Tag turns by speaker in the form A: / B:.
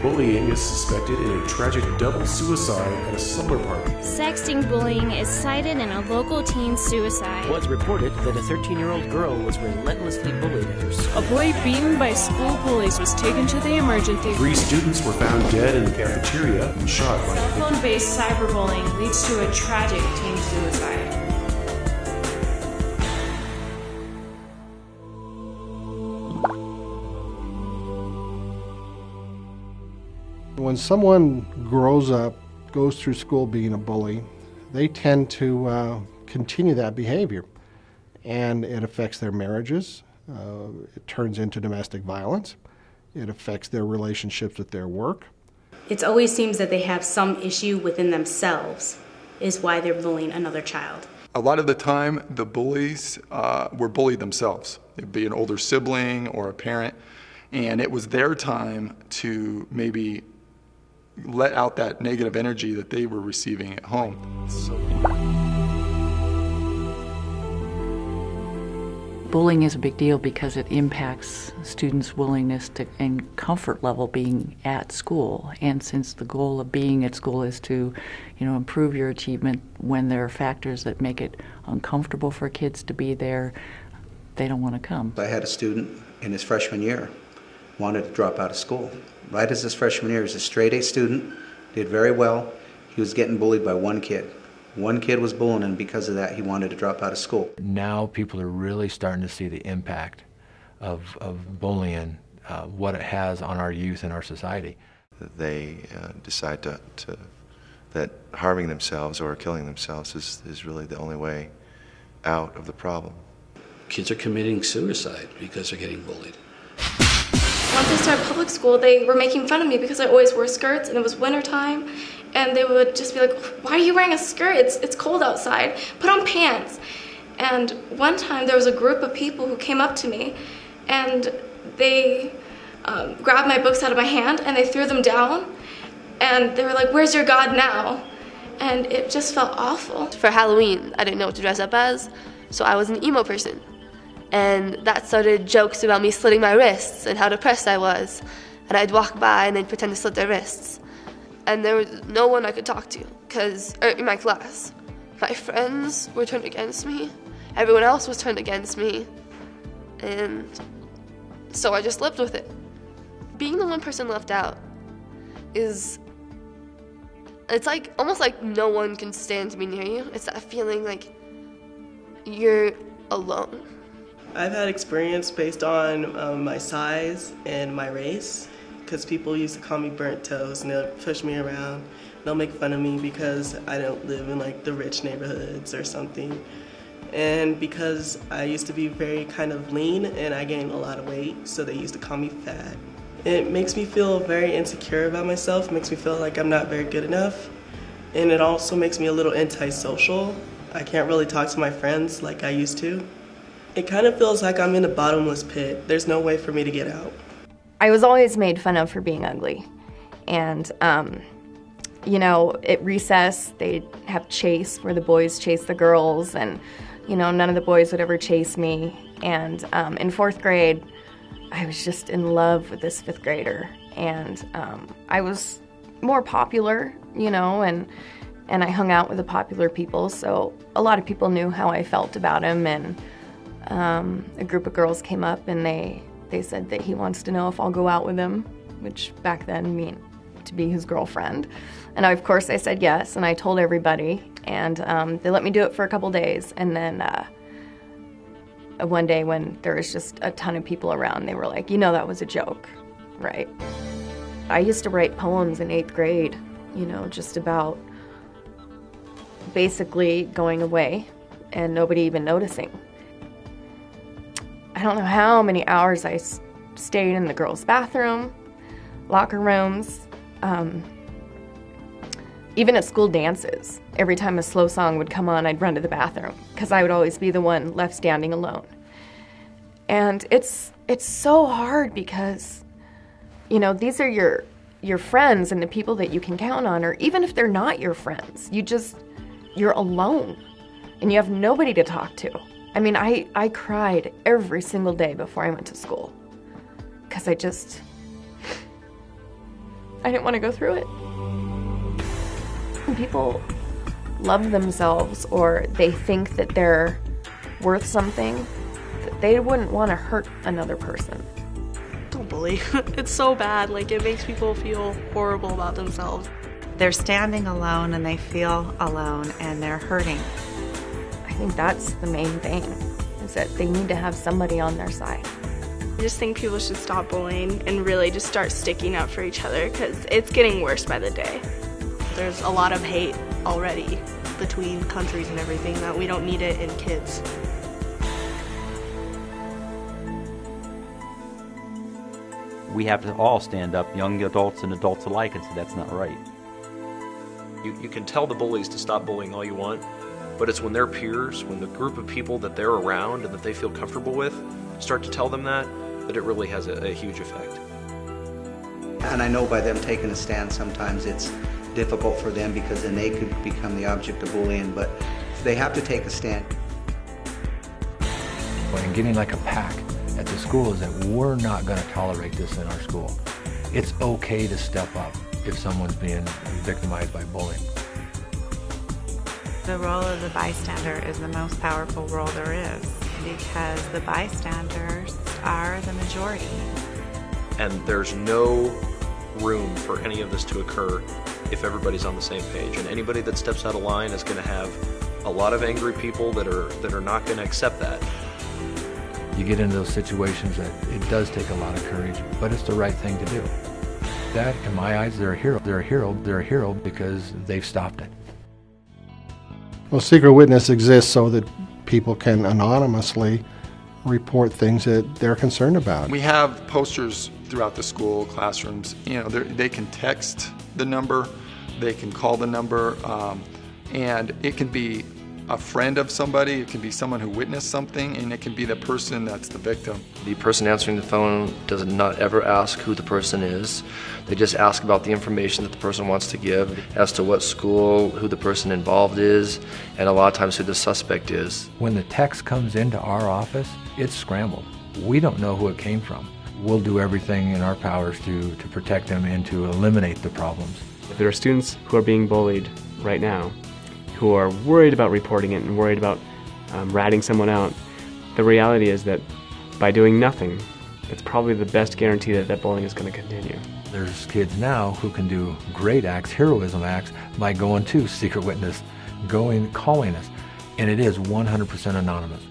A: Bullying is suspected in a tragic double suicide at a slumber party.
B: Sexting bullying is cited in a local teen suicide.
C: It was reported that a 13-year-old girl was relentlessly bullied at her school.
D: A boy beaten by school bullies was taken to the emergency.
A: 3 students were found dead in the cafeteria and shot by
D: Cell phone-based cyberbullying leads to a tragic teen suicide.
E: When someone grows up, goes through school being a bully, they tend to continue that behavior. And it affects their marriages, it turns into domestic violence, it affects their relationships with their work.
F: It always seems that they have some issue within themselves is why they're bullying another child.
G: A lot of the time, the bullies were bullied themselves. It'd be an older sibling or a parent, and it was their time to maybe let out that negative energy that they were receiving at home.
H: Bullying is a big deal because it impacts students' willingness to and comfort level being at school. And since the goal of being at school is to, improve your achievement, when there are factors that make it uncomfortable for kids to be there, they don't want to come.
I: I had a student in his freshman year wanted to drop out of school. Right as his freshman year, he was a straight A student, did very well. He was getting bullied by one kid. One kid was bullying him, because of that he wanted to drop out of school.
J: Now people are really starting to see the impact of bullying, what it has on our youth and our society.
K: They decide that harming themselves or killing themselves is really the only way out of the problem.
L: Kids are committing suicide because they're getting bullied.
M: Once I started public school, they were making fun of me because I always wore skirts, and it was wintertime, and they would just be like, "Why are you wearing a skirt? It's cold outside. Put on pants." And one time there was a group of people who came up to me, and they grabbed my books out of my hand and they threw them down, and they were like, "Where's your God now?" And it just felt awful.
N: For Halloween, I didn't know what to dress up as, so I was an emo person. And that started jokes about me slitting my wrists and how depressed I was. And I'd walk by and they'd pretend to slit their wrists. And there was no one I could talk to, in my class. My friends were turned against me. Everyone else was turned against me. And so I just lived with it. Being the one person left out it's like almost like no one can stand to be near you. It's that feeling like you're alone.
O: I've had experience based on my size and my race, because people used to call me burnt toast and they'll push me around. They'll make fun of me because I don't live in like the rich neighborhoods or something. And because I used to be very kind of lean and I gained a lot of weight, so they used to call me fat. It makes me feel very insecure about myself. It makes me feel like I'm not very good enough. And it also makes me a little antisocial. I can't really talk to my friends like I used to. It kind of feels like I'm in a bottomless pit. There's no way for me to get out.
P: I was always made fun of for being ugly. And, at recess, they'd have chase where the boys chase the girls, and, none of the boys would ever chase me. And in 4th grade, I was just in love with this 5th grader. And I was more popular, and I hung out with the popular people, so a lot of people knew how I felt about him. And a group of girls came up and they said that he wants to know if I'll go out with him, which back then meant to be his girlfriend. And of course I said yes, and I told everybody, and they let me do it for a couple days. And then one day when there was just a ton of people around, they were like, that was a joke, right? I used to write poems in 8th grade, just about basically going away and nobody even noticing. I don't know how many hours I stayed in the girls' bathroom, locker rooms, even at school dances. Every time a slow song would come on, I'd run to the bathroom because I would always be the one left standing alone. And it's so hard because, these are your friends and the people that you can count on, or even if they're not your friends, you're alone and you have nobody to talk to. I mean, I cried every single day before I went to school because I didn't want to go through it. When people love themselves or they think that they're worth something, that they wouldn't want to hurt another person.
Q: Don't bully. It's so bad. Like, it makes people feel horrible about themselves.
R: They're standing alone and they feel alone and they're hurting.
P: I think that's the main thing, is that they need to have somebody on their side.
M: I just think people should stop bullying and really just start sticking up for each other, because it's getting worse by the day.
Q: There's a lot of hate already between countries and everything that we don't need it in kids.
S: We have to all stand up, young adults and adults alike, and say that's not right.
T: You can tell the bullies to stop bullying all you want, but it's when their peers, when the group of people that they're around and that they feel comfortable with start to tell them that it really has a huge effect.
I: And I know by them taking a stand, sometimes it's difficult for them because then they could become the object of bullying, but they have to take a stand.
J: And getting like a pack at the school is that we're not going to tolerate this in our school. It's okay to step up if someone's being victimized by bullying.
R: The role of the bystander is the most powerful role there is, because the bystanders are the majority.
T: And there's no room for any of this to occur if everybody's on the same page. And anybody that steps out of line is going to have a lot of angry people that are not going to accept that.
J: You get into those situations that it does take a lot of courage, but it's the right thing to do. That, in my eyes, they're a hero. They're a hero. They're a hero because they've stopped it.
E: Well, secret witness exists so that people can anonymously report things that they're concerned about.
G: We have posters throughout the school, classrooms. You know, they can text the number, they can call the number, and it can be a friend of somebody, it can be someone who witnessed something, and it can be the person that's the victim.
T: The person answering the phone does not ever ask who the person is. They just ask about the information that the person wants to give as to what school, who the person involved is, and a lot of times who the suspect is.
J: When the text comes into our office, it's scrambled. We don't know who it came from. We'll do everything in our powers to protect them and to eliminate the problems.
U: If there are students who are being bullied right now, who are worried about reporting it and worried about ratting someone out, the reality is that by doing nothing, it's probably the best guarantee that that bullying is going to continue.
J: There's kids now who can do great acts, heroism acts, by going to secret witness, calling us, and it is 100% anonymous.